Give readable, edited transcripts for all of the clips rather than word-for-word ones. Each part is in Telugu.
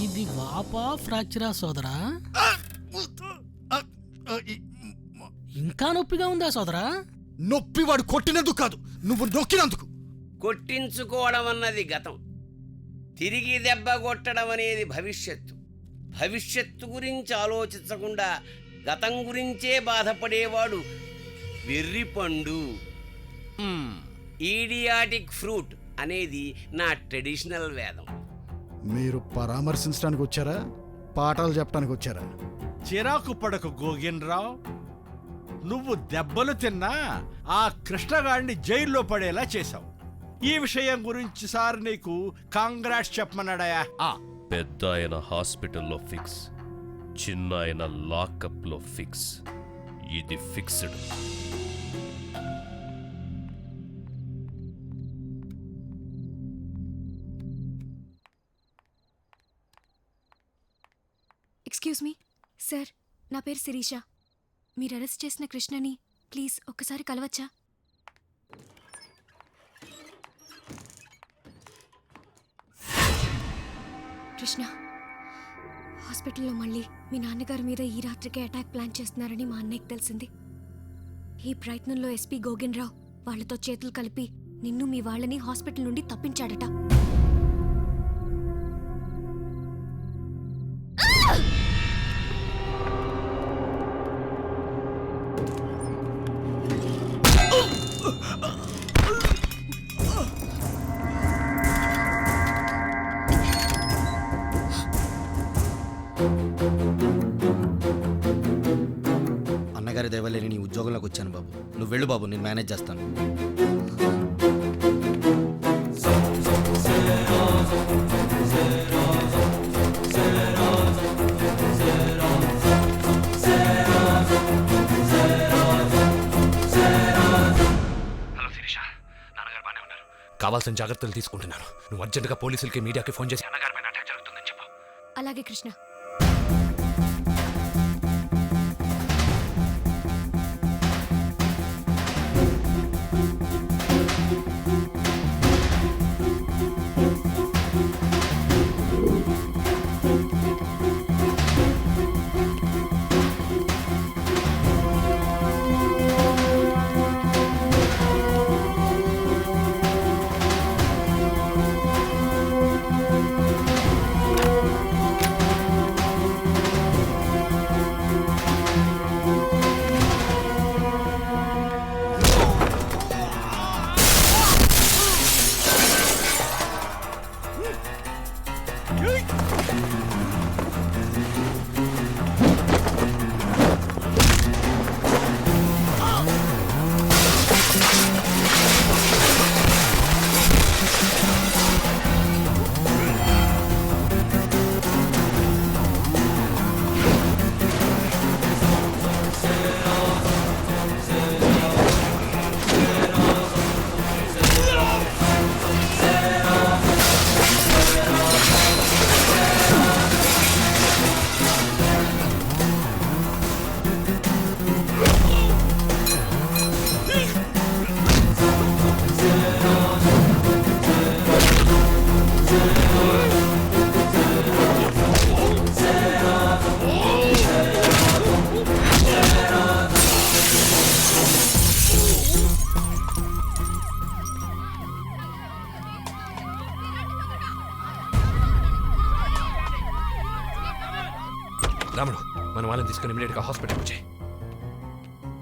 ఇది వాపా ఫ్రాక్చరా సోదరా? ఇంకా నొప్పిగా ఉందా సోదరా? నొప్పి వాడు కొట్టినందుకు కాదు, నువ్వు నొక్కినందుకు. కొట్టించుకోవడం అన్నది గతం, తిరిగి దెబ్బ కొట్టడం అనేది భవిష్యత్తు. భవిష్యత్తు గురించి ఆలోచించకుండా గతం గురించే బాధపడేవాడు వెర్రిపండు. ఈడియాటిక్ ఫ్రూట్ అనేది నా ట్రెడిషనల్ వేదం. మీరు పరామర్శించడానికి వచ్చారా, పాఠాలు చెప్పడానికి వచ్చారా? చిరాకు పడకు గోగిన్రావు, నువ్వు దెబ్బలు తిన్నా ఆ కృష్ణగాడిని జైల్లో పడేలా చేశావు. ఈ విషయం గురించి సార్ నీకు కాంగ్రాట్స్ చెప్పమన్నాడయా. పెద్ద ఆయన హాస్పిటల్లో ఫిక్స్, చిన్న ఆయన లాకప్లో ఫిక్స్. ఇది ఫిక్స్డ్. ఎక్స్క్యూజ్ మీ సార్, నా పేరు శిరీష. మీరు అరెస్ట్ చేసిన కృష్ణని ప్లీజ్ ఒక్కసారి కలవచ్చా? కృష్ణ, హాస్పిటల్లో మళ్ళీ మీ నాన్నగారి మీద ఈ రాత్రికే అటాక్ ప్లాన్ చేస్తున్నారని మా అన్నయ్యకి తెలిసింది. ఈ ప్రయత్నంలో ఎస్పీ గోగిన్ రావు వాళ్లతో చేతులు కలిపి నిన్ను మీ వాళ్ళని హాస్పిటల్ నుండి తప్పించాడట. అన్నగారి దయవల్లేని నీ ఉద్యోగంలోకి వచ్చాను బాబు. నువ్వు వెళ్ళు బాబు, నేను మేనేజ్ చేస్తాను. హలో శిరీష, నాన్నగారు బాగానే ఉన్నారు. కావాల్సిన జాగ్రత్తలు తీసుకుంటున్నాను. నువ్వు అర్జెంటుగా పోలీసులకి, మీడియాకి ఫోన్ చేసి అన్నగారి పైన అటాక్ జరుగుతుందని చెప్పు. అలాగే కృష్ణ. రాముడు, మన వాళ్ళని తీసుకుని ఇమీడియట్గా హాస్పిటల్కి వచ్చాయి.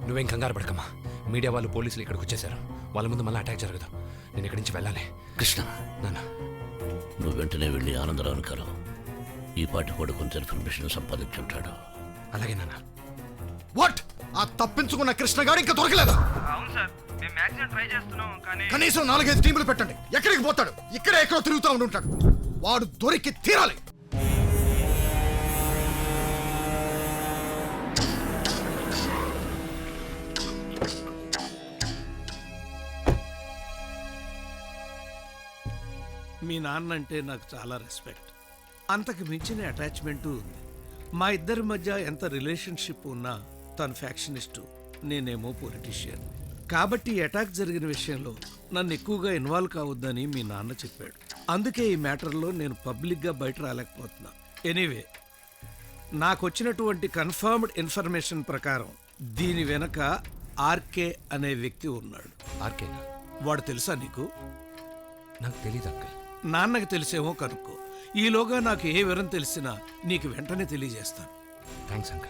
నువ్వేం కంగారు పడకమ్మా. మీడియా వాళ్ళు, పోలీసులు ఇక్కడికి వచ్చేసారు. వాళ్ళ ముందు మళ్ళీ అటాక్ జరగదు. నేను ఇక్కడి నుంచి వెళ్ళాలి. కృష్ణ, నాన్న నువ్వు వెంటనే వెళ్ళి ఆనందరావుని కలవు. ఈ పాటి కూడా కొంత ఇన్ఫర్మేషన్ సంపాదించుంటాడు. అలాగే నాన్న. వాట్? ఆ తప్పించుకున్న కృష్ణగాడు ఇంకా దొరకలేదా? అవును సార్, మేము మ్యాక్సిమం ట్రై చేస్తున్నాం కానీ కనీసం 4-5 టీములు పెట్టండి. ఎక్కడికి పోతాడు? ఇక్కడే ఎక్కడో తిరుగుతూ ఉంటుంటాడు. వాడు దొరికి తీరాలి. మీ నాన్న అంటే నాకు చాలా రెస్పెక్ట్, అంతకు మించిన అటాచ్మెంటు ఉంది. మా ఇద్దరి మధ్య ఎంత రిలేషన్షిప్ ఉన్నా తను ఫ్యాక్షనిస్టు, నేనేమో పొలిటీషియన్. కాబట్టి ఈ అటాక్ జరిగిన విషయంలో నన్ను ఎక్కువగా ఇన్వాల్వ్ కావద్దని మీ నాన్న చెప్పాడు. అందుకే ఈ మ్యాటర్లో నేను పబ్లిక్గా బయట రాలేకపోతున్నా. ఎనీవే నాకొచ్చినటువంటి కన్ఫర్మ్డ్ ఇన్ఫర్మేషన్ ప్రకారం దీని వెనక ఆర్కే అనే వ్యక్తి ఉన్నాడు. ఆర్కేనా? వాడు తెలుసా నీకు? నాకు తెలీదు అంకుల్. నాన్నకి తెలిసేమో కనుక్కో. ఈలోగా నాకు ఏ వివరం తెలిసినా నీకు వెంటనే తెలియజేస్తాను. Thanks uncle.